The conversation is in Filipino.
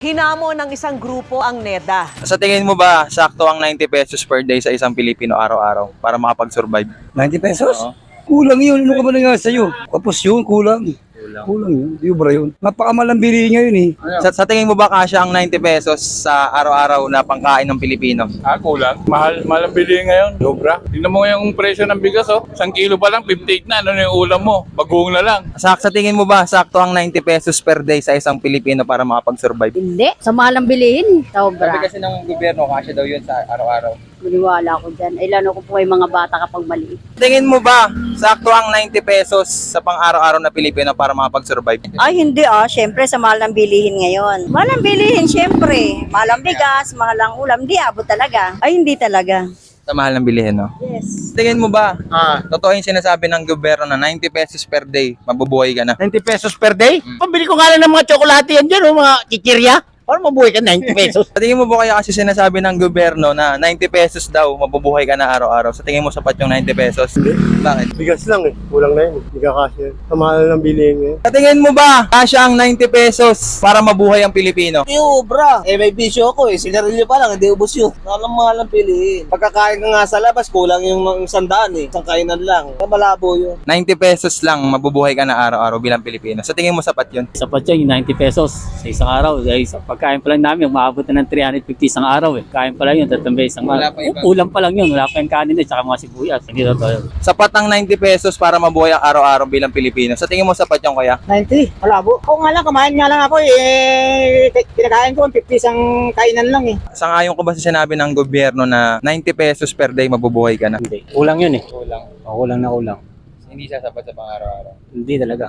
Hinamo ng isang grupo ang NEDA. Sa tingin mo ba, sakto ang 90 pesos per day sa isang Pilipino araw-araw para makapag-survive? 90 pesos? Oo. Kulang yun. Ano ka ba nangyari sa'yo? Kapos yun, kulang. Kulang yun. Di ba yun? Napakamalang bilihin ngayon eh. Sa tingin mo ba kasya ang 90 pesos sa araw-araw na pangkain ng Pilipino? Kulang. Mahal ang bilihin ngayon. Sobra. Tingnan mo yung presyo ng bigas, oh. 1 kilo pa lang, 58 na. Ano na yung ulam mo? Bagoong na lang. Sa tingin mo ba, sakto ang 90 pesos per day sa isang Pilipino para makapag-survive? Hindi. Sa mahal ang bilihin. Sabi Sobra. kasi ng gobyerno, kasya daw yun sa araw-araw. Maniwala ko dyan. Ay, lalo ko po yung mga bata kapag maliit. Tingin mo ba, sakto ang 90 pesos sa pang-araw-araw na Pilipino para makapag-survive? Ay, hindi Siyempre, sa mahal ng bilihin ngayon. Mahal ang bilihin, siyempre. Mahal ang bigas, mahal ang ulam. Hindi abot talaga. Ay, hindi talaga. Sa mahal ng bilihin, no? Yes. Tingin mo ba, totoo yung sinasabi ng gobyerno na 90 pesos per day, mabubuhay ka na? 90 pesos per day? Pambili ko nga lang ng mga tsokolate yan dyan, mga kikirya. Para mabuhay ka 90 pesos. Sa tingin mo ba kaya kasi sinasabi ng gobyerno na 90 pesos daw, mabubuhay ka na araw-araw? Sa tingin mo sapat yung 90 pesos? Bakit? Bigas lang eh. Kulang na yun. Hindi ka kasya. Ang mahal ng bilihin ngayon. Sa tingin mo ba, kasya ang 90 pesos para mabuhay ang Pilipino? Bra. May bisyo ako sigarilyo pa lang, hindi ubos yun. Mahal ang piliin. Pagkakain ka nga sa labas, kulang yung 100 isang kainan lang. Malabo yun. 90 pesos lang, mabubuhay ka na araw-araw bilang Pilipino. Sa tingin mo sapat yun? Sapat yan, yung 90 pesos sa isang araw. Dahil sa pagkain pa lang namin, umaabot na ng 350 isang araw eh. Kain pa lang yun, tatambay isang Wala araw. pa ibang- Ulam pa lang yun, wala pa yung kanin eh, tsaka mga sibuyas. Hindi totoo yun. Sapat ang 90 pesos para mabuhay ang araw-araw bilang Pilipino. Sa tingin mo sapat yung kaya? 90? Malabo. Ako nga lang, kumain nga lang ako kinakain ko, 50 isang kainan lang eh. Sangayon ko ba sa sinabi ng gobyerno na 90 pesos per day mabubuhay ka na? Hindi. Kulang yun eh. Kulang. Kulang na kulang. Hindi siya sapat sa pang-araw-araw. Hindi talaga.